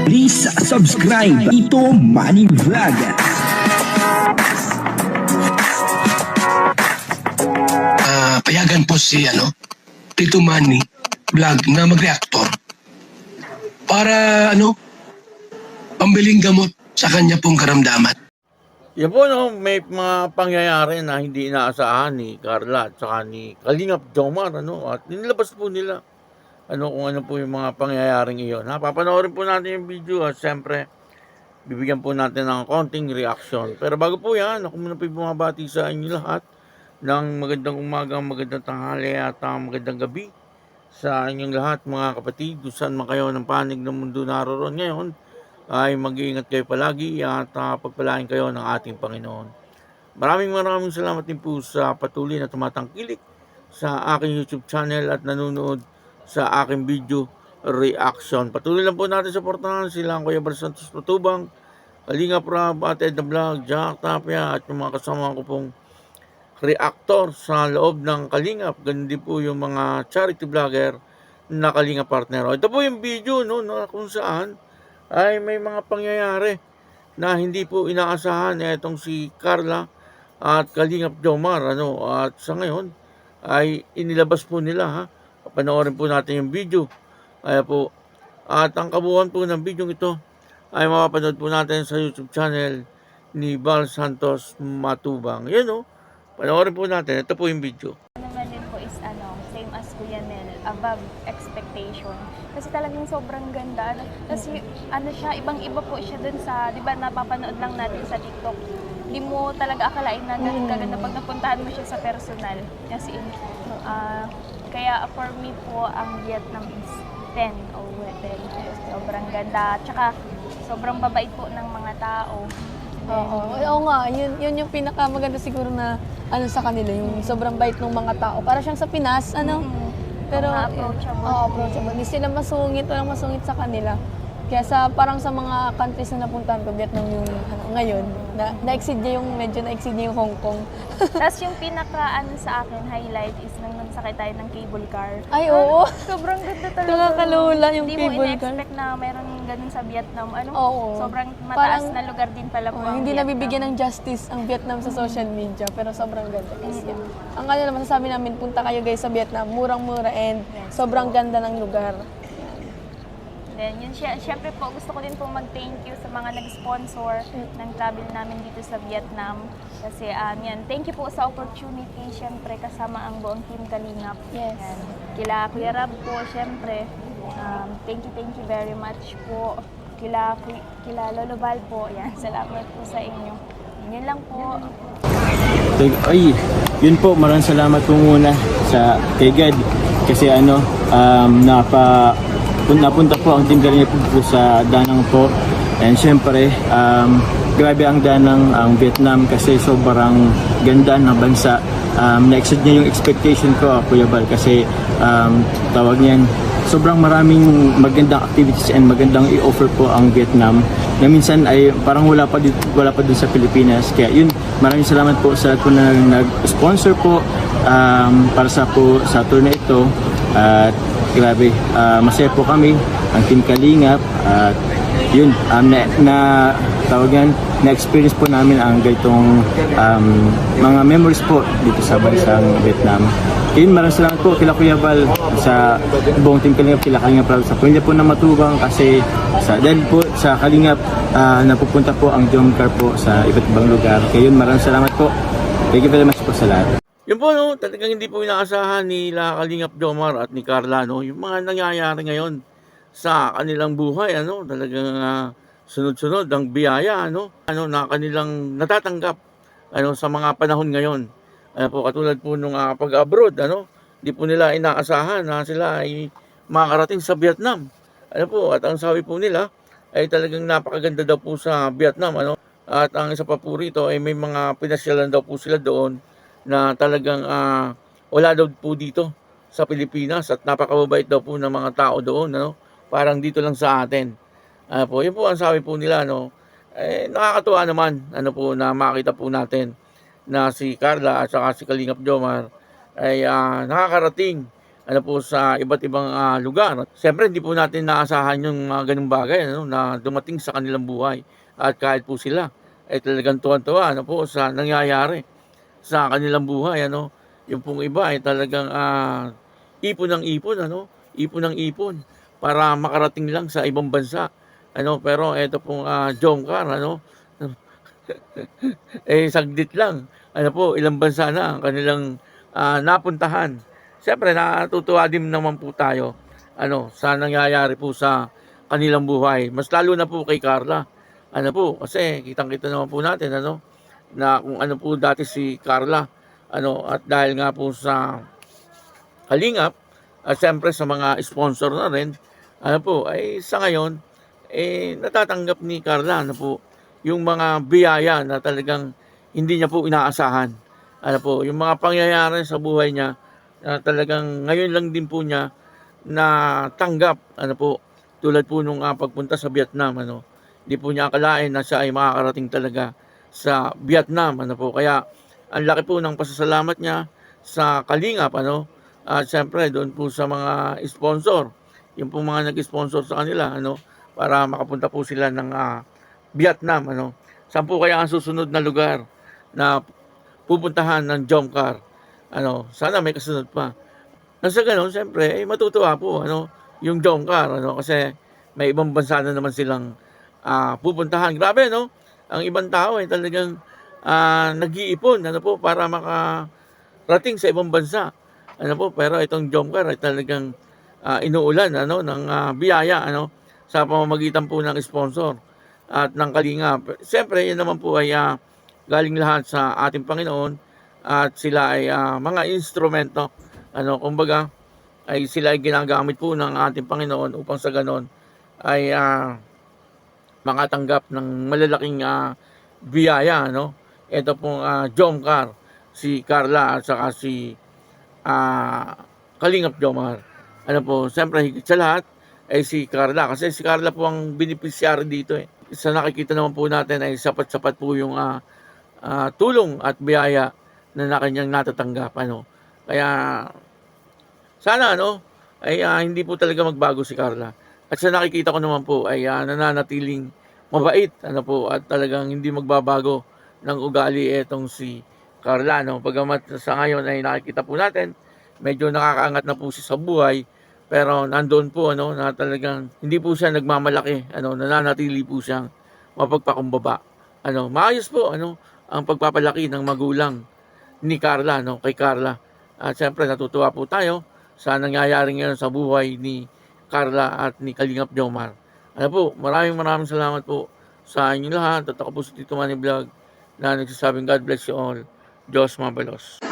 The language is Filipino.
Please subscribe Ito Money Vlog. Payagan po si Tito Manny Vlog na mag-reactor para pambiling gamot sa kanya pong karamdaman. Yan po, no, may mga pangyayari na hindi inaasahan ni Carla at saka ni Kalingap Jomar, at nilabas po nila kung ano po yung mga pangyayaring iyon. Papanoorin po natin yung video at siyempre, bibigyan po natin ng konting reaction. Pero bago po yan, ako muna po yung bumabati sa inyo lahat ng magandang umaga, magandang tanghali at magandang gabi sa inyong lahat mga kapatid. Kung saan man kayo ng panig ng mundo naroon ngayon, ay mag-iingat kayo palagi at pagpalain kayo ng ating Panginoon. Maraming salamat din po sa patuloy na tumatangkilik sa aking YouTube channel at nanonood sa aking video reaction. Patuloy lang po natin suportahan sila ang Kuya Bal Santos Matubang, Kalingap Rab at Ed Vlog, Jack Tapia at yung mga kasama ko pong reactor sa loob ng Kalingap. Ganun din po yung mga charity vlogger na Kalingap partner. Ito po yung video na kung saan ay may mga pangyayari na hindi po inaasahan itong si Carla at Kalingap Jomar at sa ngayon ay inilabas po nila. Panoorin po natin yung video. Po, at ang kabuuan po ng video ito ay mapapanood po natin sa YouTube channel ni Bal Santos Matubang. Yan panoorin po natin. Ito po yung video. Naman din po is same as Kuya Nel, above expectation. Kasi talagang sobrang ganda. Kasi siya, ibang-iba po siya dun sa, di ba napapanood lang natin sa TikTok. Hindi mo talaga akalain na ganun kaganda pag napuntahan mo siya sa personal. Kasi kaya for me po, ang Vietnam is 10 over 10. Sobrang ganda. Tsaka sobrang babait po ng mga tao. Oo nga, yun yung pinakamaganda siguro na sa kanila, yung sobrang bait ng mga tao. Para siyang sa Pinas, pero approachable. Approachable. Hindi sila walang masungit sa kanila. Kaya parang sa mga countries na napuntahan ko, Vietnam yung ngayon, na-exceed niya yung Hong Kong. Tapos yung pinaka sa akin highlight is nang nagsakay tayo ng cable car. Ay, oo. Sobrang ganda talaga. Nakakalula yung Hindi mo cable car. ina-expect na meron ganun sa Vietnam. Oo. Sobrang mataas Parang, na lugar din pala po ang hindi Vietnam. nabibigyan ng justice ang Vietnam sa social media, pero sobrang ganda. Kasi ang naman masasabi namin, punta kayo guys sa Vietnam, murang-mura and sobrang ganda ng lugar. Then, yun, syempre po, gusto ko din po mag-thank you sa mga nag-sponsor ng travel namin dito sa Vietnam. Kasi, thank you po sa opportunity, syempre, kasama ang buong Team Kalingap. Yes. Yan. Kila Kuya Rab po, syempre, thank you very much po. Kila Lolo Val po, yan, salamat po sa inyo. Yun lang po. Ay, yun po, maraming salamat po muna sa kay God. Kasi napunta po ang Team Kalingap po sa Danang po. And syempre, grabe ang Danang, ang Vietnam kasi sobrang ganda ng bansa. Na-exceed niya yung expectation ko, Kuya Bal, kasi tawag niyan, sobrang maraming magandang activities and magandang i-offer po ang Vietnam na minsan ay parang wala pa dun sa Pilipinas. Kaya yun, maraming salamat po sa lahat po na nag-sponsor po para sa tour na ito. At grabe, masaya po kami, ang Team Kalingap, at yun, na-experience po namin ang ganitong mga memories po dito sa bansang Vietnam. Yun, maraming salamat po kila Kuya Bal, sa buong Team Kalingap, kila Kalingap Rab, sa pamilya po na Matubang, kasi dahil po sa Kalingap, napupunta po ang Jomcar po sa iba't ibang lugar. Kaya yun, maraming salamat po. Thank you very much po sa lahat. Yun po, talagang hindi po inaasahan ni Kalingap Jomar at ni Carla, yung mga nangyayari ngayon sa kanilang buhay, talagang sunod-sunod ang biyaya, na kanilang natatanggap, sa mga panahon ngayon. Po, katulad po nung pag-abroad, hindi po nila inaasahan na sila ay makakarating sa Vietnam. Po, at ang sabi po nila ay talagang napakaganda daw po sa Vietnam, At ang isa pa po rito ay may mga pinasyalan daw po sila doon na talagang wala daw po dito sa Pilipinas at napakababait daw po ng mga tao doon, parang dito lang sa atin. Yun po ang sabi po nila, nakakatuwa naman, na makita po natin na si Carla at saka si Kalingap Jomar ay nakakarating ano po sa iba't ibang lugar. Siyempre hindi po natin naasahan yung mga ganung bagay ano, na dumating sa kanilang buhay. At kahit po sila ay talagang tuwan-tuwa ano po sa nangyayari sa kanilang buhay ano. Yung pong iba ay talagang ipon ng ipon ano, ipon ng ipon para makarating lang sa ibang bansa. Ano, pero ito pong Jomcar ano, saglit lang. Ano po, ilang bansa na ang kanilang napuntahan. Siyempre, natutuwa din naman po tayo ano, sa nangyayari po sa kanilang buhay. Mas lalo na po kay Carla. Ano po, kasi kitang-kita naman po natin ano, na kung ano po dati si Carla. Ano, at dahil nga po sa Kalingap, at siyempre sa mga sponsor na rin, ano po, ay sa ngayon, natatanggap ni Carla, ano po, yung mga biyaya na talagang hindi niya po inaasahan. Ano po, yung mga pangyayari sa buhay niya, na talagang ngayon lang din po niya natanggap, ano po, tulad po nung pagpunta sa Vietnam, ano, hindi po niya akalain na siya ay makakarating talaga sa Vietnam, ano po, kaya ang laki po ng pasasalamat niya sa Kalingap, ano, at siyempre doon po sa mga sponsor, yung po mga nag-sponsor sa kanila, ano, para makapunta po sila ng Vietnam, ano. Saan po kaya ang susunod na lugar na pupuntahan ng Jomcar? Ano, sana may kasunod pa. Nasa ganun, siyempre, matutuwa po, ano, yung Jomcar, ano, kasi may ibang bansa na naman silang pupuntahan. Grabe, no? Ang ibang tao ay talagang nag-iipon, ano po, para makarating sa ibang bansa. Ano po, pero itong Jomcar ay talagang inuulan, ano, ng biyaya, ano, sa pamamagitan po ng sponsor at ng Kalingap. Siyempre, yan naman po ay galing lahat sa ating Panginoon at sila ay mga instrumento. Ano, kumbaga, ay sila ay ginagamit po ng ating Panginoon upang sa ganon ay makatanggap ng malalaking biyaya. Ano? Ito pong Jomcar, si Carla at saka si Kalingap Jomar. Ano po, siyempre higit sa lahat ay si Carla. Kasi si Carla po ang beneficiary dito. Sa nakikita naman po natin ay sapat-sapat po yung tulong at biyaya na kanyang natatanggap. Ano. Kaya sana ano, ay hindi po talaga magbago si Carla. At sa nakikita ko naman po ay nananatiling mabait. Ano po, at talagang hindi magbabago ng ugali etong si Carla. No? Pagamat sa ngayon ay nakikita po natin, medyo nakakaangat na po siya sa buhay. Pero nandoon po ano, na talagang hindi po siya nagmamalaki. Ano, nananatili po siyang mapagpakumbaba. Ano, maayos po ano, ang pagpapalaki ng magulang ni Carla, no, kay Carla. At siyempre natutuwa po tayo sa nangyayari ngayon sa buhay ni Carla at ni Kalingap Jomar. Ano po, maraming salamat po sa inyong lahat. At ako po si Tito Manny Vlog na nagsasabing God bless you all. Diyos mabalos.